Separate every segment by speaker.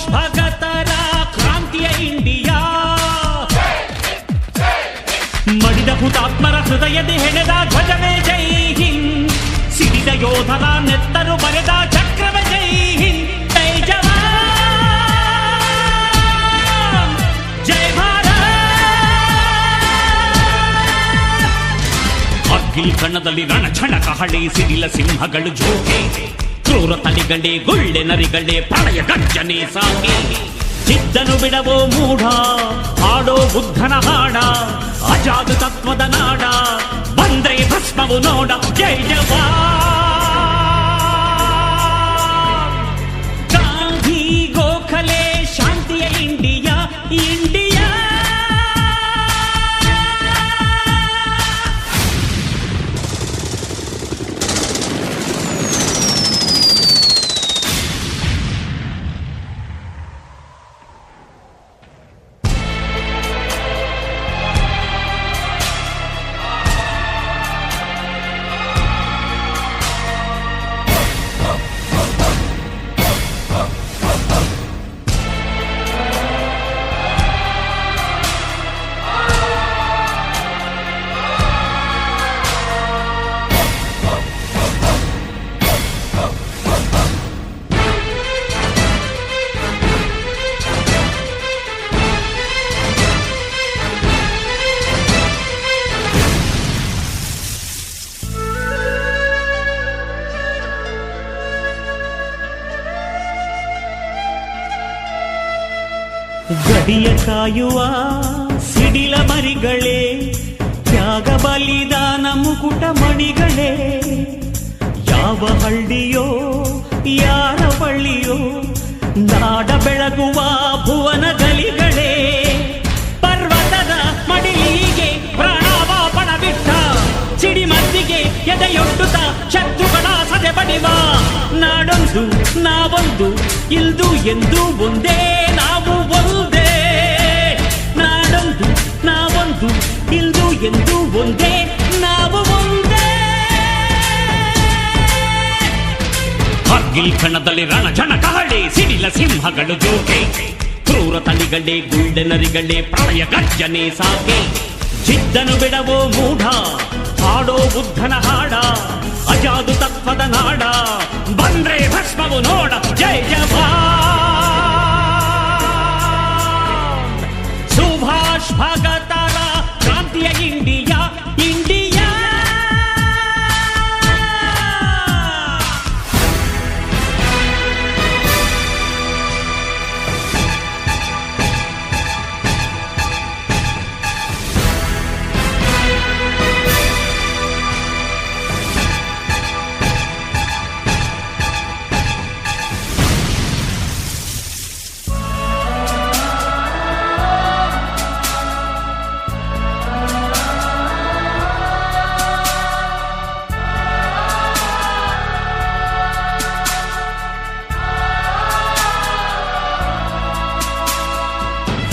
Speaker 1: ಸುಭಾಷ್ ಭಗತರ ಕ್ರಾಂತಿಯ ಇಂಡಿಯಾ, ಮಡಿದ ಹುತಾತ್ಮರ ಹೃದಯದ ಹೆಣೆದ ಧ್ವಜವೇ ಜೈ ಹಿಂದ್, ಸಿಡಿದ ಯೋಧರ ನೆತ್ತರು ಬರೆದ ಚಕ್ರವೇ ಜೈ ಹಿಂದ್. ಜೈ ಜವಾನ್ ಜೈ ಭಾರತ್. ಕಾರ್ಗಿಲ್ ಕಣದಲ್ಲಿ ರಣಝಣ ಕಹಳೆ, ಸಿಡಿಲ ಸಿಂಹಗಳು ಜೋಕೆ, ಕ್ರೂರ ತಳಿಗಳೇ ಗುಳ್ಳೆ ನರಿಗಳೇ ಪ್ರಳಯ ಗರ್ಜನೆ ಸಾಗಿ. ಚಿದ್ದನು ಬಿಡವೋ ಮೂಢ, ಹಾಡೋ ಬುದ್ಧನ ಹಾಡ, ಅಜಾದ ತತ್ವದ ನಾಡ, ಬಂದ್ರೆ ಭಸ್ಮವು ನೋಡ. ಜೈ ಜವಾನ್. ಗಾಂಧಿ ಗೋಖಲೆ ಶಾಂತಿಯ ಇಂಡಿಯಾ, ಇಂಡಿಯಾ. ಗಡಿಯ ಕಾಯುವ ಸಿಡಿಲ ಮರಿಗಳೇ, ತ್ಯಾಗ ಬಲಿದಾನ ಮುಕುಟ ಮಣಿಗಳೇ, ಯಾವ ಹಳ್ಳಿಯೋ ಯಾರ ಬಳ್ಳಿಯೋ ನಾಡ ಬೆಳಗುವ ಭುವನ ಗಲಿಗಳೇ, ಪರ್ವತದ ಮಡಿಲಿಗೆ ಪ್ರಾಣವ ಪಣಬಿಟ್ಟ ಸಿಡಿಮದ್ದಿಗೆ ಎದೆಯೊಡ್ಡುತ್ತ ಶತ್ರುಗಳ ಸದೆ ಬಡಿವ. ನಾಡೊಂದು ನಾವೊಂದು ಇಲ್ದು ಎಂದು ಒಂದೇ, ನಾವು ಒಂದೇ. ನಾಡೊಂದು ನಾವೊಂದು ಇಲ್ದು ಎಂದು ಒಂದೇ, ನಾವು ಒಂದೇ. ಕಾರ್ಗಿಲ್ ಕಣದಲ್ಲಿ ರಣಜನ ಕಹಳೆ, ಸಿಡಿಲ ಸಿಂಹಗಳು ಜೋಕೆ, ಕ್ರೂರ ತಳಿಗಳೇ ಗುಳ್ಳೆ ನರಿಗಳೇ ಪ್ರಳಯ ಗರ್ಜನೆ ಸಾಕೆ. ಜಿದ್ದನು ಬಿಡವೋ ಮೂಢ, ಹಾಡೋ ಬುದ್ಧನ ಹಾಡ, ಅಜಾದು ತತ್ವದ ನಾಡ, ಬಂದ್ರೆ ಭಸ್ಮವು ನೋಡ. ಜೈ ಜವಾನ್. ಸುಭಾಷ್ ಭಗತರ ಕ್ರಾಂತಿಯ ಇಂಡಿಯಾ, ಇಂಡಿಯಾ.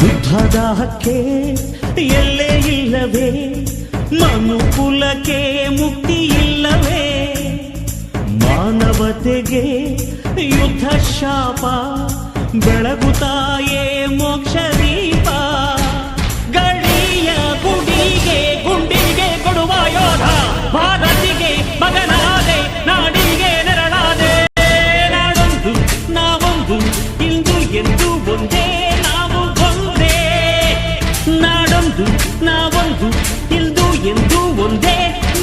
Speaker 1: ಯುದ್ಧದ ಹಕ್ಕೆ ಎಲ್ಲೇ ಇಲ್ಲವೇ, ಮನುಕುಲಕ್ಕೆ ಮುಕ್ತಿ ಇಲ್ಲವೇ, ಮಾನವತೆಗೆ ಯುದ್ಧ ಶಾಪ, ಬೆಳಗುತ್ತಾಯೇ ಮೋಕ್ಷ ದೀಪ. ಗಡಿಯ ಗುಡಿಗೆ ಗುಂಡಿಗೆ ಕೊಡುವ ಯೋಧ, ಭಾರತಿಗೆ ಮಗನಾದೆ ನಾಡಿಗೆ ನೆರಳಾದೆ. ನಾಡೊಂದು ನಾವೊಂದು ಇಂದು ಎಂದು ಒಂದೇ, ನಾವು ಒಂದೇ. ನಾಡೊಂದು ನಾವೊಂದು ಇಂದು ಎಂದು ಒಂದೇ,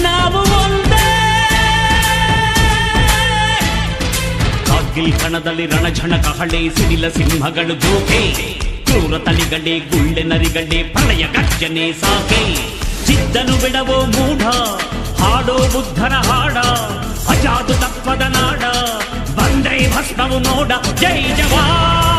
Speaker 1: ನಾವು ಒಂದೇ. ಕಾರ್ಗಿಲ್ ಕಣದಲ್ಲಿ ರಣಝಣ ಕಹಳೆ, ಸಿಡಿಲ ಸಿಂಹಗಳು ಜೋಕೆ, ಕ್ರೂರ ತಳಿಗಳೇ ಗುಳ್ಳೆ ನರಿಗಳೇ ಪ್ರಳಯ ಗರ್ಜನೆ ಸಾಕೆ. ಚಿದ್ದನು ಬಿಡವೋ ಮೂಢ, ಹಾಡೋ ಬುದ್ಧನ ಹಾಡ, ಅಜಾದು ತತ್ವದ ನಾಡ, ಬಂದ್ರೆ ಭಸ್ಮವು ನೋಡ. ಜೈ ಜವಾನ್.